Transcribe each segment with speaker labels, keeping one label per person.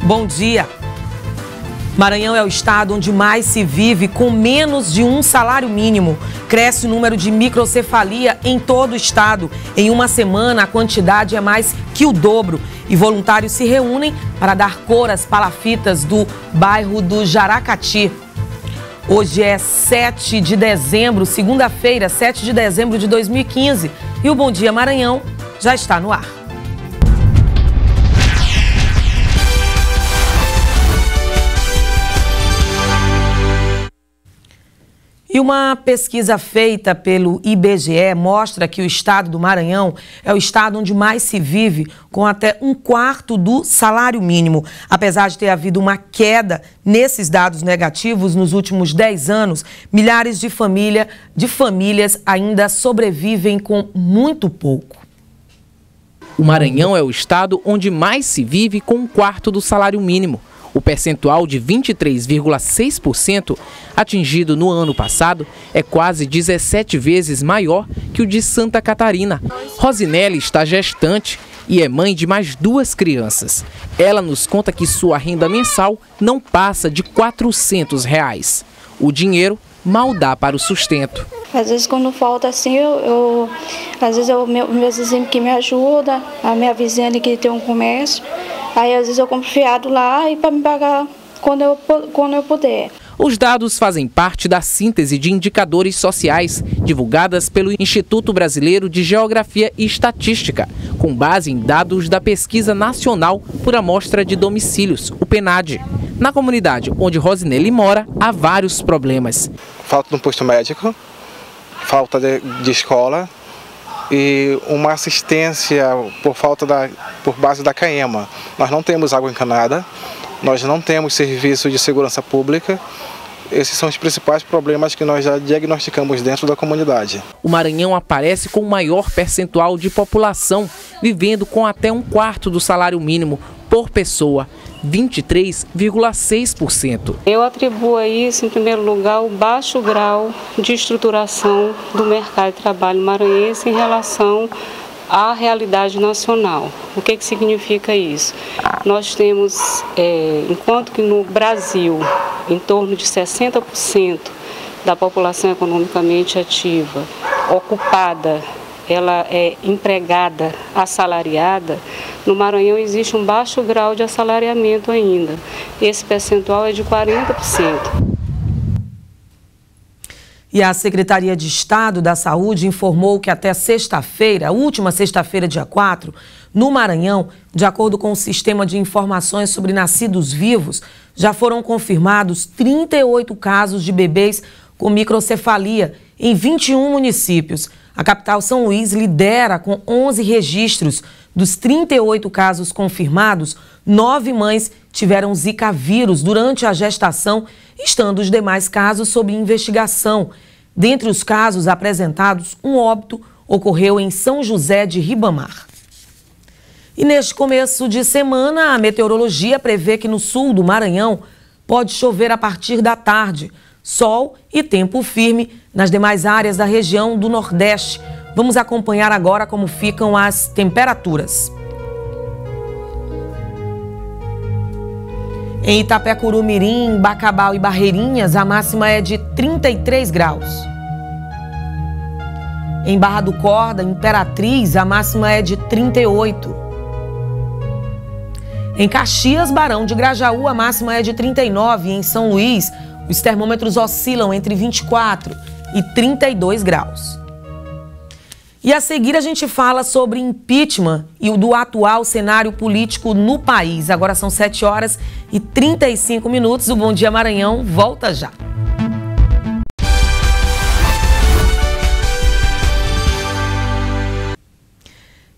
Speaker 1: Bom dia. Maranhão é o estado onde mais se vive com menos de um salário mínimo. Cresce o número de microcefalia em todo o estado. Em uma semana, a quantidade é mais que o dobro. E voluntários se reúnem para dar cor às palafitas do bairro do Jaracati. Hoje é 7 de dezembro, segunda-feira, 7 de dezembro de 2015. E o Bom Dia Maranhão já está no ar. E uma pesquisa feita pelo IBGE mostra que o estado do Maranhão é o estado onde mais se vive com até um quarto do salário mínimo. Apesar de ter havido uma queda nesses dados negativos nos últimos 10 anos, milhares de famílias ainda sobrevivem com muito pouco.
Speaker 2: O Maranhão é o estado onde mais se vive com um quarto do salário mínimo. O percentual de 23,6% atingido no ano passado é quase 17 vezes maior que o de Santa Catarina. Rosinelli está gestante e é mãe de mais 2 crianças. Ela nos conta que sua renda mensal não passa de R$ 400. O dinheiro mal dá para o sustento.
Speaker 3: Às vezes quando falta assim, às vezes meus vizinhos que me ajudam, a minha vizinha ali que tem um comércio, aí às vezes eu compro fiado lá e para me pagar quando eu puder.
Speaker 2: Os dados fazem parte da síntese de indicadores sociais divulgadas pelo Instituto Brasileiro de Geografia e Estatística, com base em dados da Pesquisa Nacional por Amostra de Domicílios, o PNAD. Na comunidade onde Rosinelli mora, há vários problemas.
Speaker 4: Falta de um posto médico, falta de escola e uma assistência por base da CAEMA. Nós não temos água encanada, nós não temos serviço de segurança pública. Esses são os principais problemas que nós já diagnosticamos dentro da comunidade.
Speaker 2: O Maranhão aparece com o maior percentual de população, vivendo com até um quarto do salário mínimo por pessoa, 23,6%.
Speaker 5: Eu atribuo a isso, em primeiro lugar, o baixo grau de estruturação do mercado de trabalho maranhense em relação à realidade nacional. O que significa isso? Nós temos, enquanto que no Brasil, em torno de 60% da população economicamente ativa, ocupada, ela é empregada, assalariada, no Maranhão existe um baixo grau de assalariamento ainda. Esse percentual é de 40%.
Speaker 1: E a Secretaria de Estado da Saúde informou que até sexta-feira, última sexta-feira, dia 4, no Maranhão, de acordo com o Sistema de Informações sobre Nascidos Vivos, já foram confirmados 38 casos de bebês com microcefalia em 21 municípios. A capital São Luís lidera com 11 registros. Dos 38 casos confirmados, 9 mães tiveram Zika vírus durante a gestação, estando os demais casos sob investigação. Dentre os casos apresentados, um óbito ocorreu em São José de Ribamar. E neste começo de semana, a meteorologia prevê que no sul do Maranhão pode chover a partir da tarde. Sol e tempo firme nas demais áreas da região do Nordeste. Vamos acompanhar agora como ficam as temperaturas. Em Itapecuru-Mirim, Bacabal e Barreirinhas, a máxima é de 33 graus. Em Barra do Corda, Imperatriz, a máxima é de 38. Em Caxias, Barão de Grajaú, a máxima é de 39. E em São Luís, os termômetros oscilam entre 24 e 32 graus. E a seguir a gente fala sobre impeachment e o do atual cenário político no país. Agora são 7 horas e 35 minutos. O Bom Dia Maranhão volta já.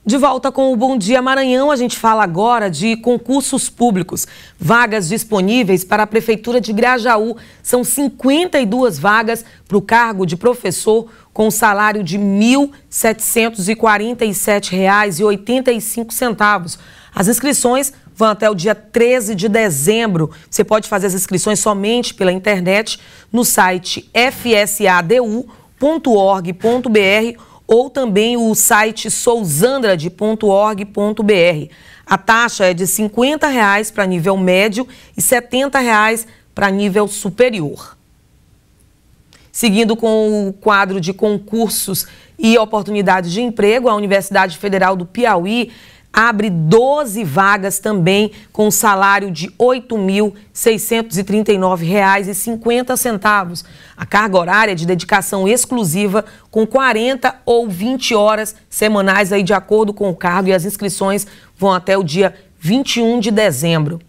Speaker 1: De volta com o Bom Dia Maranhão, a gente fala agora de concursos públicos. Vagas disponíveis para a Prefeitura de Grajaú. São 52 vagas para o cargo de professor com salário de R$ 1.747,85. As inscrições vão até o dia 13 de dezembro. Você pode fazer as inscrições somente pela internet no site fsadu.org.br ou também o site sousandrade.org.br. A taxa é de R$ 50 para nível médio e R$ 70 para nível superior. Seguindo com o quadro de concursos e oportunidades de emprego, a Universidade Federal do Piauí abre 12 vagas também com salário de R$ 8.639,50. A carga horária de dedicação exclusiva com 40 ou 20 horas semanais aí de acordo com o cargo, e as inscrições vão até o dia 21 de dezembro.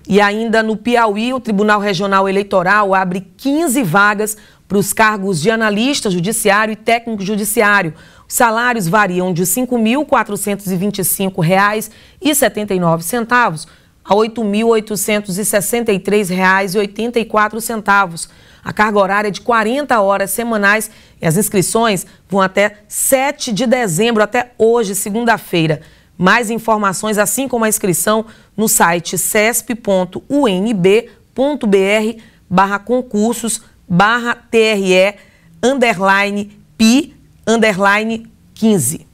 Speaker 1: E ainda no Piauí, o Tribunal Regional Eleitoral abre 15 vagas para os cargos de analista judiciário e técnico judiciário. Os salários variam de R$ 5.425,79 a R$ 8.863,84. A carga horária é de 40 horas semanais e as inscrições vão até 7 de dezembro, até hoje, segunda-feira. Mais informações, assim como a inscrição, no site cesp.unb.br/concursos/TRE_PI_15.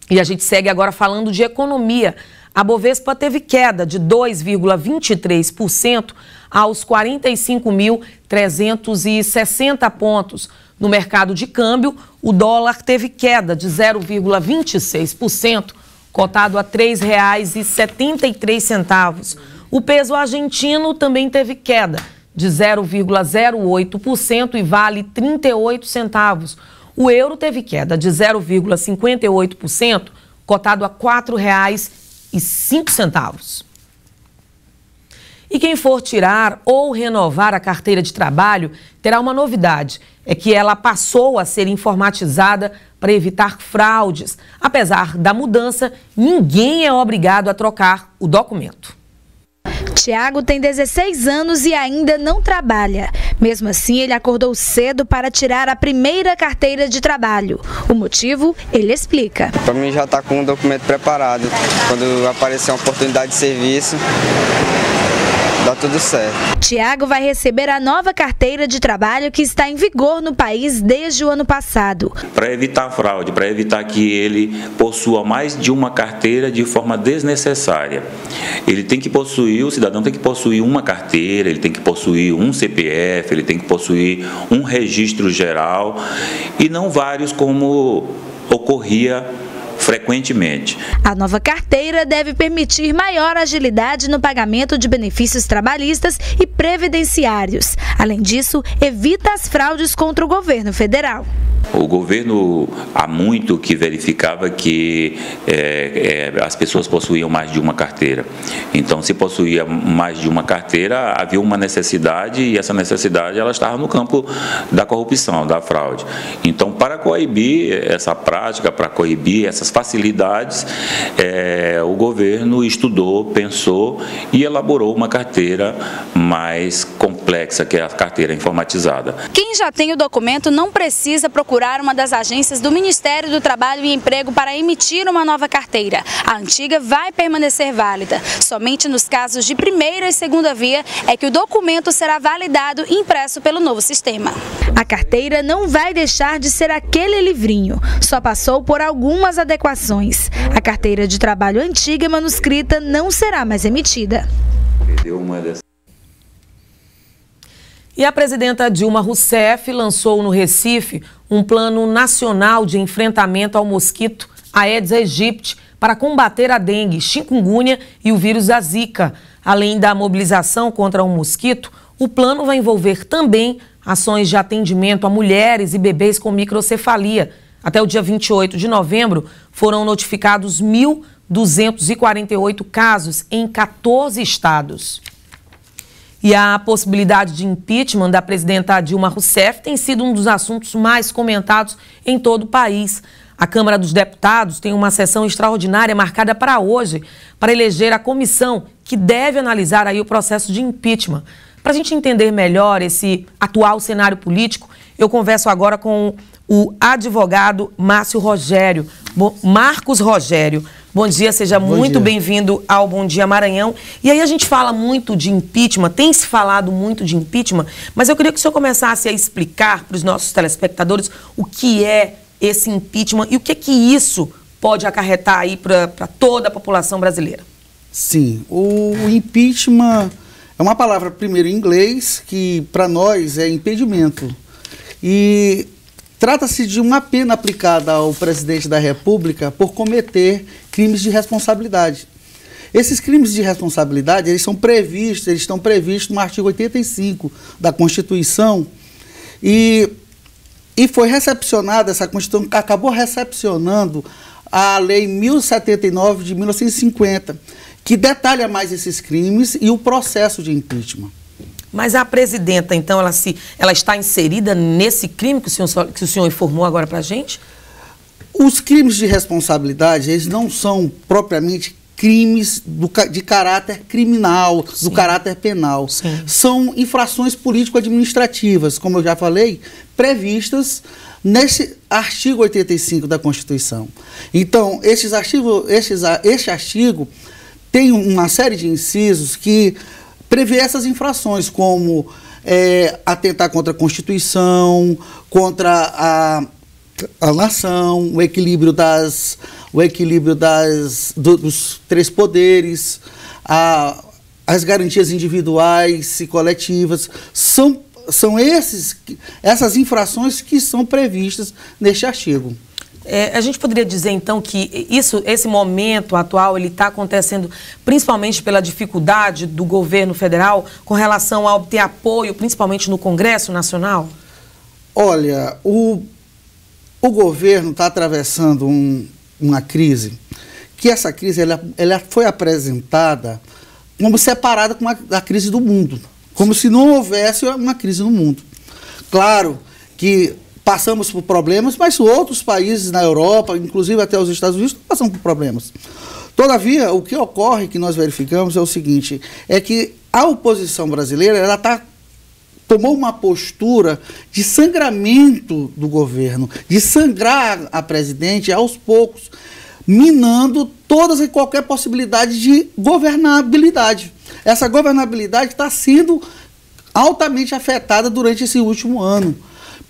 Speaker 1: E a gente segue agora falando de economia. A Bovespa teve queda de 2,23% aos 45.360 pontos. No mercado de câmbio, o dólar teve queda de 0,26%, cotado a R$ 3,73. O peso argentino também teve queda de 0,08% e vale 38 centavos. O euro teve queda de 0,58%, cotado a R$ 4,05. E quem for tirar ou renovar a carteira de trabalho terá uma novidade, é que ela passou a ser informatizada para evitar fraudes. Apesar da mudança, ninguém é obrigado a trocar o documento.
Speaker 6: Tiago tem 16 anos e ainda não trabalha. Mesmo assim, ele acordou cedo para tirar a primeira carteira de trabalho. O motivo, ele explica.
Speaker 7: Para mim já está com o documento preparado. Quando aparecer uma oportunidade de serviço, dá tudo certo.
Speaker 6: Tiago vai receber a nova carteira de trabalho que está em vigor no país desde o ano passado.
Speaker 8: Para evitar fraude, para evitar que ele possua mais de uma carteira de forma desnecessária. Ele tem que possuir, o cidadão tem que possuir uma carteira, ele tem que possuir um CPF, ele tem que possuir um registro geral e não vários como ocorria frequentemente.
Speaker 6: A nova carteira deve permitir maior agilidade no pagamento de benefícios trabalhistas e previdenciários. Além disso, evita as fraudes contra o governo federal.
Speaker 8: O governo há muito que verificava que as pessoas possuíam mais de uma carteira. Então, se possuía mais de uma carteira, havia uma necessidade e essa necessidade ela estava no campo da corrupção, da fraude. Então, para coibir essa prática, para coibir essas facilidades, o governo estudou, pensou e elaborou uma carteira mais complexa, que é a carteira informatizada.
Speaker 6: Quem já tem o documento não precisa procurar uma das agências do Ministério do Trabalho e Emprego para emitir uma nova carteira. A antiga vai permanecer válida. Somente nos casos de primeira e segunda via é que o documento será validado e impresso pelo novo sistema. A carteira não vai deixar de ser aquele livrinho, só passou por algumas adequações. A carteira de trabalho antiga manuscrita não será mais emitida.
Speaker 1: E a presidenta Dilma Rousseff lançou no Recife um plano nacional de enfrentamento ao mosquito Aedes aegypti para combater a dengue, chikungunya e o vírus da Zika. Além da mobilização contra o mosquito, o plano vai envolver também ações de atendimento a mulheres e bebês com microcefalia. Até o dia 28 de novembro, foram notificados 1.248 casos em 14 estados. E a possibilidade de impeachment da presidenta Dilma Rousseff tem sido um dos assuntos mais comentados em todo o país. A Câmara dos Deputados tem uma sessão extraordinária marcada para hoje para eleger a comissão que deve analisar aí o processo de impeachment. Para a gente entender melhor esse atual cenário político, eu converso agora com o advogado Marcos Rogério. Bom dia, seja muito bem-vindo ao Bom Dia Maranhão. E aí a gente fala muito de impeachment, tem se falado muito de impeachment, mas eu queria que o senhor começasse a explicar para os nossos telespectadores o que é esse impeachment e o que isso pode acarretar aí para toda a população brasileira?
Speaker 9: Sim, o impeachment é uma palavra, primeiro, em inglês, que para nós é impedimento. E trata-se de uma pena aplicada ao presidente da República por cometer crimes de responsabilidade. Esses crimes de responsabilidade, eles estão previstos no artigo 85 da Constituição e foi recepcionada, essa Constituição acabou recepcionando a Lei 1079 de 1950, que detalha mais esses crimes e o processo de impeachment.
Speaker 1: Mas a presidenta, então, ela está inserida nesse crime que o senhor informou agora para a gente?
Speaker 9: Os crimes de responsabilidade, eles não são propriamente crimes de caráter criminal, do caráter penal. Sim. São infrações político-administrativas, como eu já falei, previstas nesse artigo 85 da Constituição. Então, este artigo tem uma série de incisos que prevê essas infrações, como atentar contra a Constituição, contra a nação, o equilíbrio dos três poderes, as garantias individuais e coletivas. São essas infrações que são previstas neste artigo.
Speaker 1: A gente poderia dizer, então, que esse momento atual ele está acontecendo principalmente pela dificuldade do governo federal com relação a obter apoio, principalmente no Congresso Nacional?
Speaker 9: Olha, o governo está atravessando uma crise, que essa crise ela foi apresentada como separada da crise do mundo, como se não houvesse uma crise no mundo. Claro que passamos por problemas, mas outros países na Europa, inclusive até os Estados Unidos, passam por problemas. Todavia, o que ocorre, que nós verificamos, é o seguinte, é que a oposição brasileira, ela tomou uma postura de sangramento do governo, de sangrar a presidente aos poucos, minando todas e qualquer possibilidade de governabilidade. Essa governabilidade está sendo altamente afetada durante esse último ano,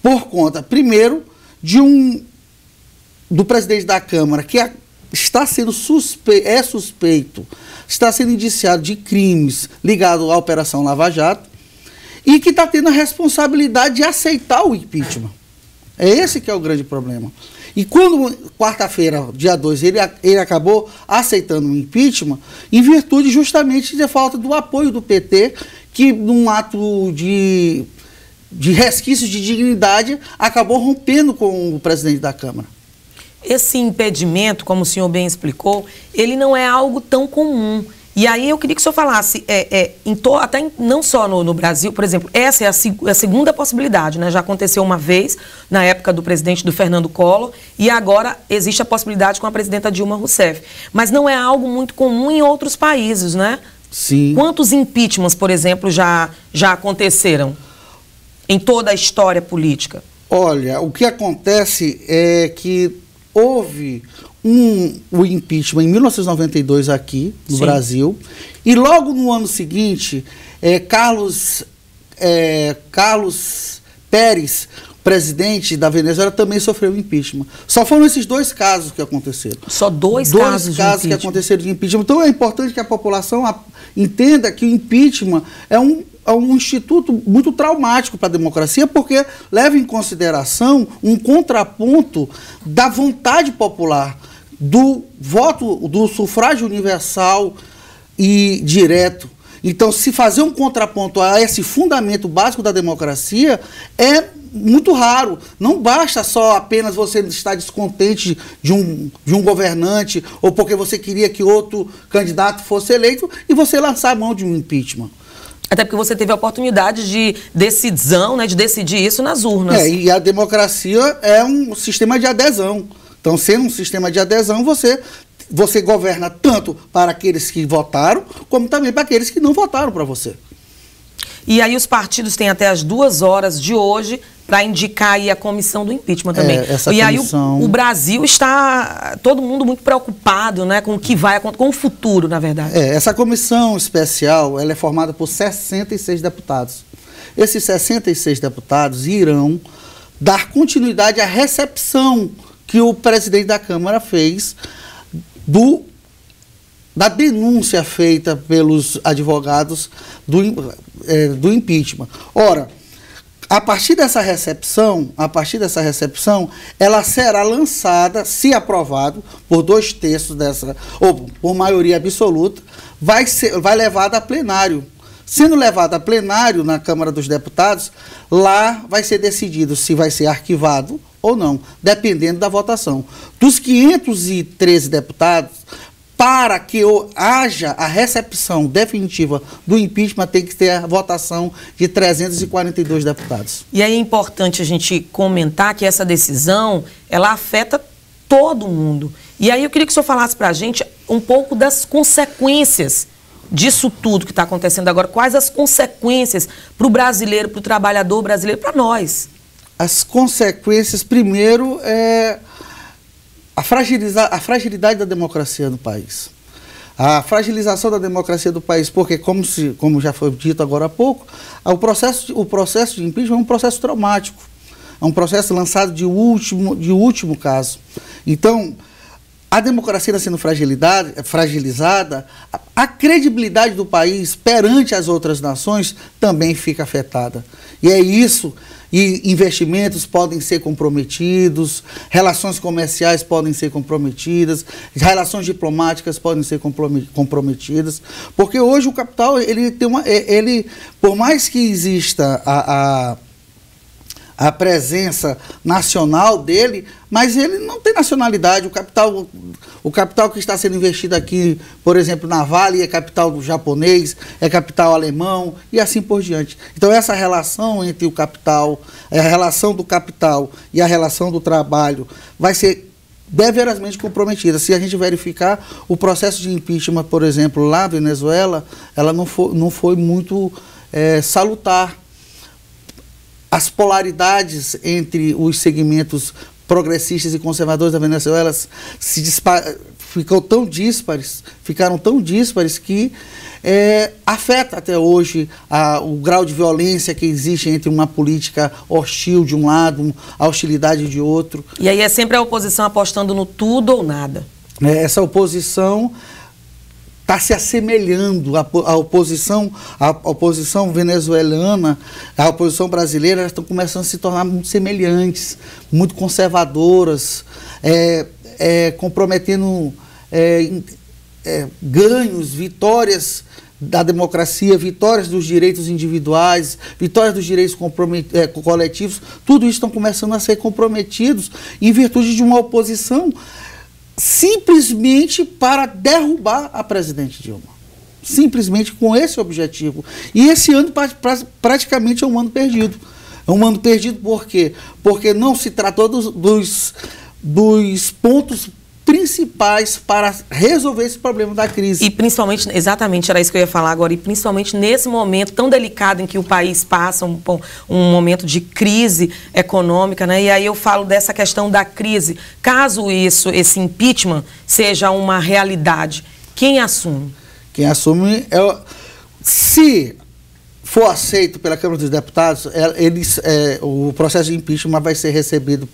Speaker 9: por conta, primeiro, do presidente da Câmara, que está sendo suspeito, está sendo indiciado de crimes ligados à Operação Lava Jato, e que está tendo a responsabilidade de aceitar o impeachment. É esse que é o grande problema. E quando, quarta-feira, dia 2, ele acabou aceitando o impeachment, em virtude justamente da falta do apoio do PT, que num ato de resquícios de dignidade, acabou rompendo com o presidente da Câmara.
Speaker 1: Esse impedimento, como o senhor bem explicou, ele não é algo tão comum. E aí eu queria que o senhor falasse, até não só no Brasil, por exemplo, essa é a segunda possibilidade, né? Já aconteceu uma vez, na época do presidente do Fernando Collor, e agora existe a possibilidade com a presidenta Dilma Rousseff. Mas não é algo muito comum em outros países, né?
Speaker 9: Sim.
Speaker 1: Quantos impeachments, por exemplo, já aconteceram em toda a história política?
Speaker 9: Olha, o que acontece é que houve o impeachment em 1992 aqui no Brasil, e logo no ano seguinte, Carlos Pérez, presidente da Venezuela, também sofreu impeachment. Só foram esses dois casos que aconteceram.
Speaker 1: Só dois casos
Speaker 9: que aconteceram de impeachment. Então é importante que a população entenda que o impeachment é um instituto muito traumático para a democracia, porque leva em consideração um contraponto da vontade popular, do voto, do sufrágio universal e direto. Então, se fazer um contraponto a esse fundamento básico da democracia é muito raro. Não basta só apenas você estar descontente de um governante ou porque você queria que outro candidato fosse eleito e você lançar a mão de um impeachment.
Speaker 1: Até porque você teve a oportunidade de decisão, né, de decidir isso nas urnas.
Speaker 9: E a democracia é um sistema de adesão. Então, sendo um sistema de adesão, você governa tanto para aqueles que votaram, como também para aqueles que não votaram para você.
Speaker 1: E aí os partidos têm até as 2 horas de hoje para indicar aí a comissão do impeachment também. Aí o Brasil está, todo mundo muito preocupado, né, com o que vai acontecer, com o futuro, na verdade.
Speaker 9: Essa comissão especial, ela é formada por 66 deputados. Esses 66 deputados irão dar continuidade à recepção que o presidente da Câmara fez da denúncia feita pelos advogados do impeachment. Ora, a partir dessa recepção, ela será lançada, se aprovado, por 2/3 ou por maioria absoluta, vai levada a plenário. Sendo levada a plenário na Câmara dos Deputados, lá vai ser decidido se vai ser arquivado ou não, dependendo da votação. Dos 513 deputados, para que haja a recepção definitiva do impeachment, tem que ter a votação de 342 deputados.
Speaker 1: E aí é importante a gente comentar que essa decisão, ela afeta todo mundo. E aí eu queria que o senhor falasse para a gente um pouco das consequências disso tudo que está acontecendo agora. Quais as consequências para o brasileiro, para o trabalhador brasileiro, para nós?
Speaker 9: As consequências, primeiro, é a fragilidade da democracia no país. A fragilização da democracia do país, porque, como já foi dito agora há pouco, o processo de impeachment é um processo traumático. É um processo lançado de último caso. Então, a democracia sendo fragilizada, a credibilidade do país perante as outras nações também fica afetada. E é isso, e investimentos podem ser comprometidos, relações comerciais podem ser comprometidas, relações diplomáticas podem ser comprometidas, porque hoje o capital, por mais que exista a presença nacional dele, mas ele não tem nacionalidade. O capital que está sendo investido aqui, por exemplo, na Vale, é capital japonês, é capital alemão e assim por diante. Então essa relação entre o capital, a relação do capital e a relação do trabalho vai ser deverosamente comprometida. Se a gente verificar o processo de impeachment, por exemplo, lá na Venezuela, ela não foi muito salutar. As polaridades entre os segmentos progressistas e conservadores da Venezuela ficaram tão díspares que afeta até hoje o grau de violência que existe entre uma política hostil de um lado, a hostilidade de outro.
Speaker 1: E aí é sempre a oposição apostando no tudo ou nada.
Speaker 9: Essa oposição está se assemelhando, a oposição venezuelana, a oposição brasileira, elas estão começando a se tornar muito semelhantes, muito conservadoras, comprometendo ganhos, vitórias da democracia, vitórias dos direitos individuais, vitórias dos direitos coletivos. Tudo isso estão começando a ser comprometidos em virtude de uma oposição simplesmente para derrubar a presidente Dilma. Simplesmente com esse objetivo. E esse ano praticamente é um ano perdido. É um ano perdido por quê? Porque não se tratou dos pontos principais para resolver esse problema da crise.
Speaker 1: E principalmente, exatamente, era isso que eu ia falar agora, e principalmente nesse momento tão delicado em que o país passa um momento de crise econômica, né? E aí eu falo dessa questão da crise. Caso esse impeachment seja uma realidade, quem assume? Quem assume
Speaker 9: se for aceito pela Câmara dos Deputados, o processo de impeachment vai ser recebido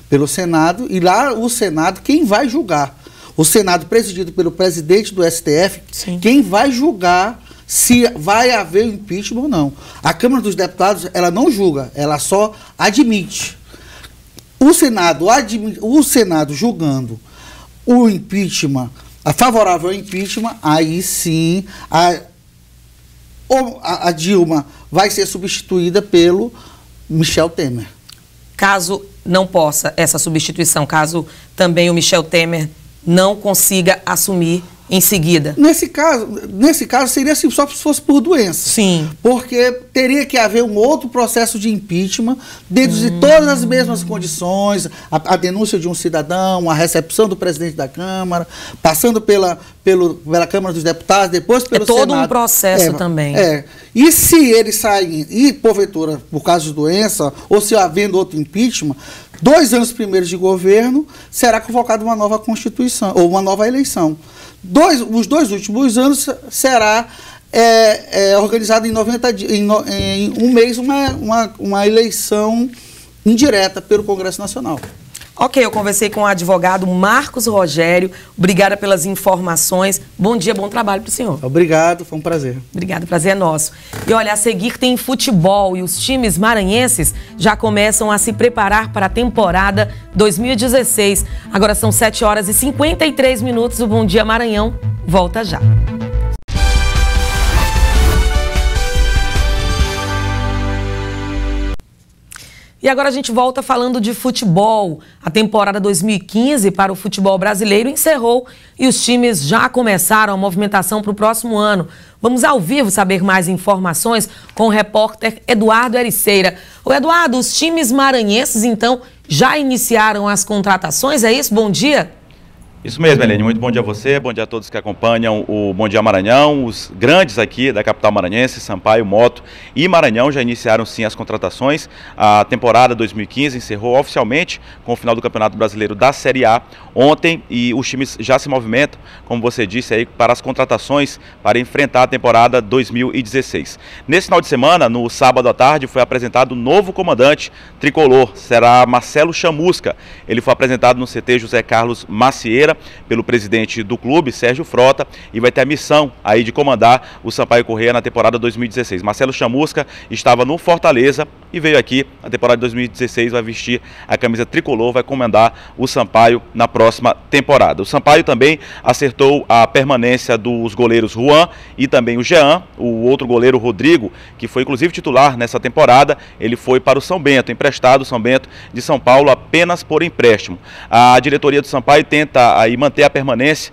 Speaker 9: pelo Senado, e lá o Senado, quem vai julgar? O Senado, presidido pelo presidente do STF, sim, quem vai julgar se vai haver impeachment ou não. A Câmara dos Deputados, ela não julga, ela só admite. O Senado julgando o impeachment, favorável ao impeachment, aí sim a Dilma vai ser substituída pelo Michel Temer.
Speaker 1: Caso não possa essa substituição, caso também o Michel Temer não consiga assumir em seguida.
Speaker 9: Nesse caso seria assim, só se fosse por doença.
Speaker 1: Sim.
Speaker 9: Porque teria que haver um outro processo de impeachment dentro de todas as mesmas condições, a denúncia de um cidadão, a recepção do presidente da Câmara, passando pela Câmara dos Deputados, depois pelo Senado. É
Speaker 1: todo um processo também.
Speaker 9: E se eles saírem, e porventura, por causa de doença, ou se havendo outro impeachment, 2 anos primeiros de governo, será convocada uma nova Constituição, ou uma nova eleição. Os 2 últimos anos será organizado em 90 dias, em um mês, uma eleição indireta pelo Congresso Nacional.
Speaker 1: Ok, eu conversei com o advogado Marcos Rogério. Obrigada pelas informações. Bom dia, bom trabalho para o senhor.
Speaker 9: Obrigado, foi um prazer.
Speaker 1: Obrigado, prazer é nosso. E olha, a seguir tem futebol e os times maranhenses já começam a se preparar para a temporada 2016. Agora são 7h53. O Bom Dia Maranhão volta já. E agora a gente volta falando de futebol. A temporada 2015 para o futebol brasileiro encerrou e os times já começaram a movimentação para o próximo ano. Vamos ao vivo saber mais informações com o repórter Eduardo Ericeira. Ô Eduardo, os times maranhenses então já iniciaram as contratações, é isso? Bom dia.
Speaker 10: Isso mesmo, Helene. Muito bom dia a você, bom dia a todos que acompanham o Bom Dia Maranhão. Os grandes aqui da capital maranhense, Sampaio, Moto e Maranhão já iniciaram sim as contratações. A temporada 2015 encerrou oficialmente com o final do Campeonato Brasileiro da Série A ontem e os times já se movimentam, como você disse aí, para as contratações para enfrentar a temporada 2016. Nesse final de semana, no sábado à tarde, foi apresentado o novo comandante tricolor, será Marcelo Chamusca. Ele foi apresentado no CT José Carlos Macieira pelo presidente do clube, Sérgio Frota, e vai ter a missão aí de comandar o Sampaio Corrêa na temporada 2016. Marcelo Chamusca estava no Fortaleza e veio aqui na temporada 2016, vai vestir a camisa tricolor, vai comandar o Sampaio na próxima temporada. O Sampaio também acertou a permanência dos goleiros Juan e também o Jean, o outro goleiro Rodrigo, que foi inclusive titular nessa temporada, ele foi para o São Bento, emprestado São Bento de São Paulo apenas por empréstimo. A diretoria do Sampaio tenta aí manter a permanência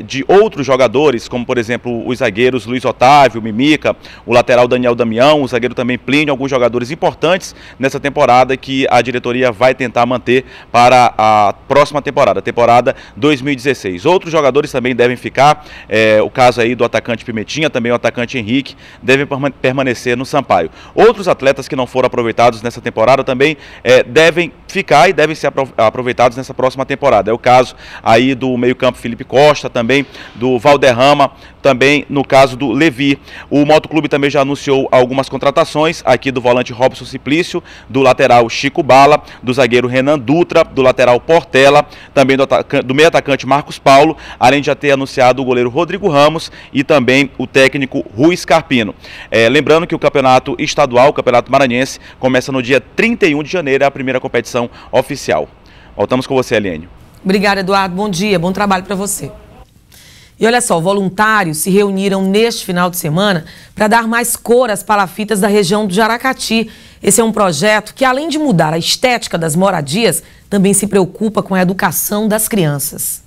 Speaker 10: de outros jogadores, como por exemplo os zagueiros Luiz Otávio, Mimica, o lateral Daniel Damião, o zagueiro também Plínio, alguns jogadores importantes nessa temporada que a diretoria vai tentar manter para a próxima temporada, temporada 2016. Outros jogadores também devem ficar, o caso aí do atacante Pimentinha, também o atacante Henrique, devem permanecer no Sampaio. Outros atletas que não foram aproveitados nessa temporada também devem ficar e devem ser aproveitados nessa próxima temporada. É o caso aí do meio-campo Felipe Costa, também do Valderrama, também no caso do Levi. O Motoclube também já anunciou algumas contratações aqui do volante Robson Simplício, do lateral Chico Bala, do zagueiro Renan Dutra, do lateral Portela, também do meio atacante Marcos Paulo, além de já ter anunciado o goleiro Rodrigo Ramos e também o técnico Rui Scarpino. Lembrando que o campeonato estadual, o campeonato maranhense, começa no dia 31 de janeiro, é a primeira competição oficial. Voltamos com você, Eliane.
Speaker 1: Obrigada, Eduardo. Bom dia, bom trabalho para você. E olha só, voluntários se reuniram neste final de semana para dar mais cor às palafitas da região do Jaracati. Esse é um projeto que, além de mudar a estética das moradias, também se preocupa com a educação das crianças.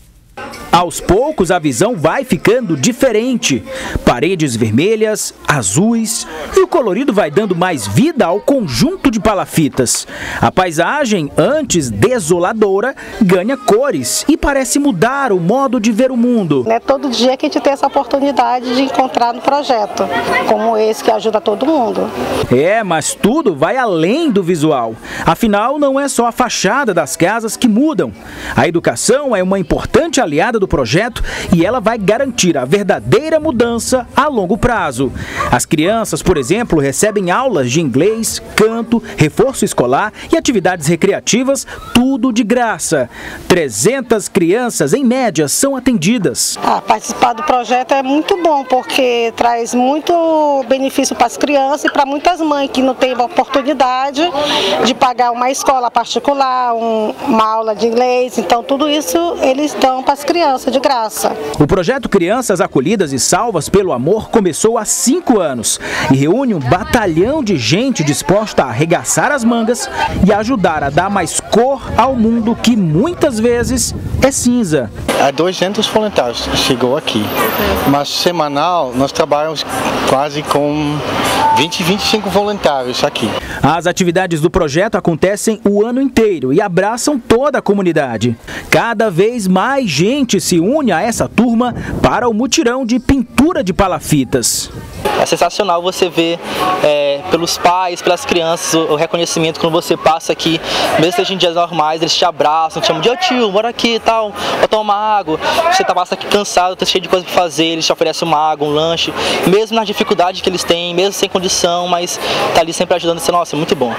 Speaker 11: Aos poucos a visão vai ficando diferente. Paredes vermelhas, azuis e o colorido vai dando mais vida ao conjunto de palafitas. A paisagem, antes desoladora, ganha cores e parece mudar o modo de ver o mundo.
Speaker 12: Não é todo dia que a gente tem essa oportunidade de encontrar no projeto, como esse que ajuda todo mundo.
Speaker 11: Mas tudo vai além do visual. Afinal, não é só a fachada das casas que mudam. A educação é uma importante aliada do projeto e ela vai garantir a verdadeira mudança a longo prazo. As crianças, por exemplo, recebem aulas de inglês, canto, reforço escolar e atividades recreativas, tudo de graça. 300 crianças, em média, são atendidas.
Speaker 12: Participar do projeto é muito bom, porque traz muito benefício para as crianças e para muitas mães que não têm a oportunidade de pagar uma escola particular, uma aula de inglês. Então, tudo isso eles dão para as crianças de graça.
Speaker 11: O projeto Crianças Acolhidas e Salvas pelo Amor começou há 5 anos e reúne um batalhão de gente disposta a arregaçar as mangas e ajudar a dar mais cor ao mundo que muitas vezes é cinza.
Speaker 13: Há 200 voluntários chegou aqui, mas semanal nós trabalhamos quase com 25 voluntários aqui.
Speaker 11: As atividades do projeto acontecem o ano inteiro e abraçam toda a comunidade. Cada vez mais gente se une a essa turma para o mutirão de pintura de palafitas.
Speaker 14: É sensacional você ver pelos pais, pelas crianças, o reconhecimento quando você passa aqui, mesmo que seja em dias normais, eles te abraçam, te chamam de tio, bora aqui e tal, vou tomar água. Você passa aqui cansado, tá cheio de coisa para fazer, eles te oferecem uma água, um lanche, mesmo nas dificuldades que eles têm, mesmo sem condição, mas tá ali sempre ajudando, nossa, é muito bom.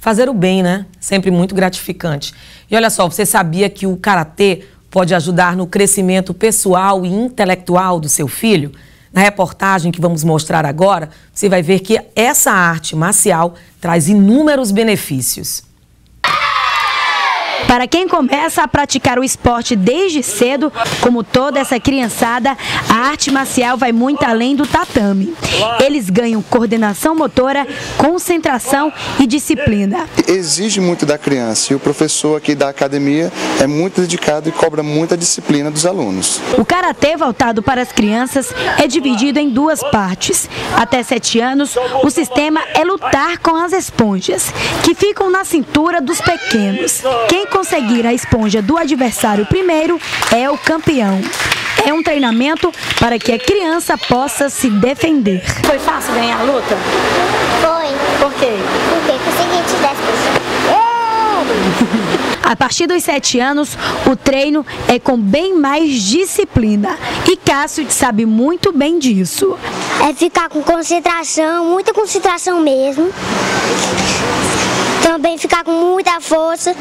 Speaker 1: fazer o bem, né? Sempre muito gratificante. E olha só, você sabia que o karatê pode ajudar no crescimento pessoal e intelectual do seu filho? Na reportagem que vamos mostrar agora, você vai ver que essa arte marcial traz inúmeros benefícios.
Speaker 6: Para quem começa a praticar o esporte desde cedo, como toda essa criançada, a arte marcial vai muito além do tatame. Eles ganham coordenação motora, concentração e disciplina.
Speaker 15: Exige muito da criança e o professor aqui da academia é muito dedicado e cobra muita disciplina dos alunos.
Speaker 6: O karatê voltado para as crianças é dividido em duas partes. Até 7 anos, o sistema é lutar com as esponjas, que ficam na cintura dos pequenos. Quem conseguir a esponja do adversário primeiro é o campeão. É um treinamento para que a criança possa se defender. Foi fácil ganhar a luta?
Speaker 16: Foi.
Speaker 6: Por quê?
Speaker 16: Porque consegui te dar esponja.
Speaker 6: A partir dos 7 anos, o treino é com bem mais disciplina. E Cássio sabe muito bem disso.
Speaker 16: É ficar com concentração, muita concentração mesmo. Também ficar com muita força,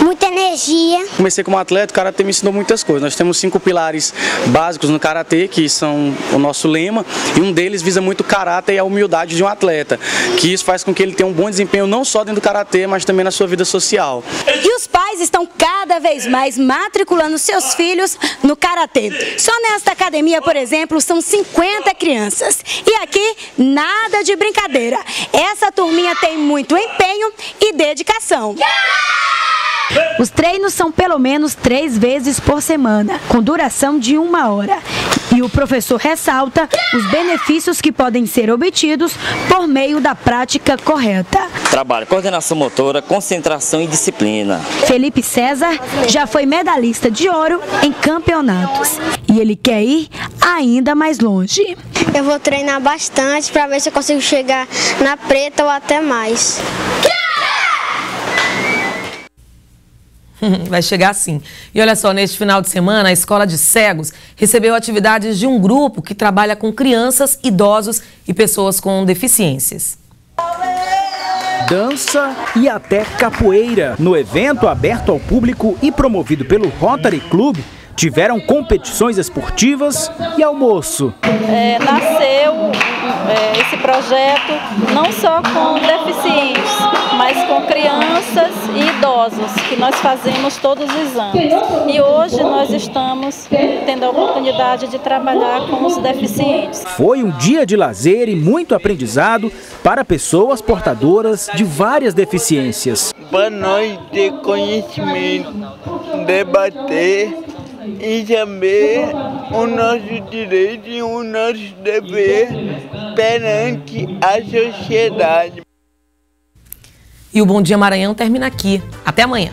Speaker 16: muita energia.
Speaker 17: Comecei como atleta, o karatê me ensinou muitas coisas. Nós temos 5 pilares básicos no karatê, que são o nosso lema, e um deles visa muito o caráter e a humildade de um atleta, que isso faz com que ele tenha um bom desempenho não só dentro do karatê, mas também na sua vida social.
Speaker 6: E os pais estão cada vez mais matriculando seus filhos no karatê. Só nesta academia, por exemplo, são 50 crianças. E aqui, nada de brincadeira. Essa turminha tem muito empenho e dedicação. Os treinos são pelo menos 3 vezes por semana, com duração de 1 hora. E o professor ressalta os benefícios que podem ser obtidos por meio da prática correta.
Speaker 18: Trabalho, coordenação motora, concentração e disciplina.
Speaker 6: Felipe César já foi medalhista de ouro em campeonatos. E ele quer ir ainda mais longe.
Speaker 16: Eu vou treinar bastante para ver se eu consigo chegar na preta ou até mais.
Speaker 1: Vai chegar sim. E olha só, neste final de semana, a Escola de Cegos recebeu atividades de um grupo que trabalha com crianças, idosos e pessoas com deficiências.
Speaker 11: Dança e até capoeira. No evento aberto ao público e promovido pelo Rotary Club, tiveram competições esportivas e almoço.
Speaker 19: Nasceu esse projeto não só com deficientes, mas com crianças e idosos, que nós fazemos todos os anos. E hoje nós estamos tendo a oportunidade de trabalhar com os deficientes.
Speaker 11: Foi um dia de lazer e muito aprendizado para pessoas portadoras de várias deficiências.
Speaker 20: Para nós ter conhecimento, debater e saber o nosso direito e o nosso dever perante a sociedade.
Speaker 1: E o Bom Dia Maranhão termina aqui. Até amanhã.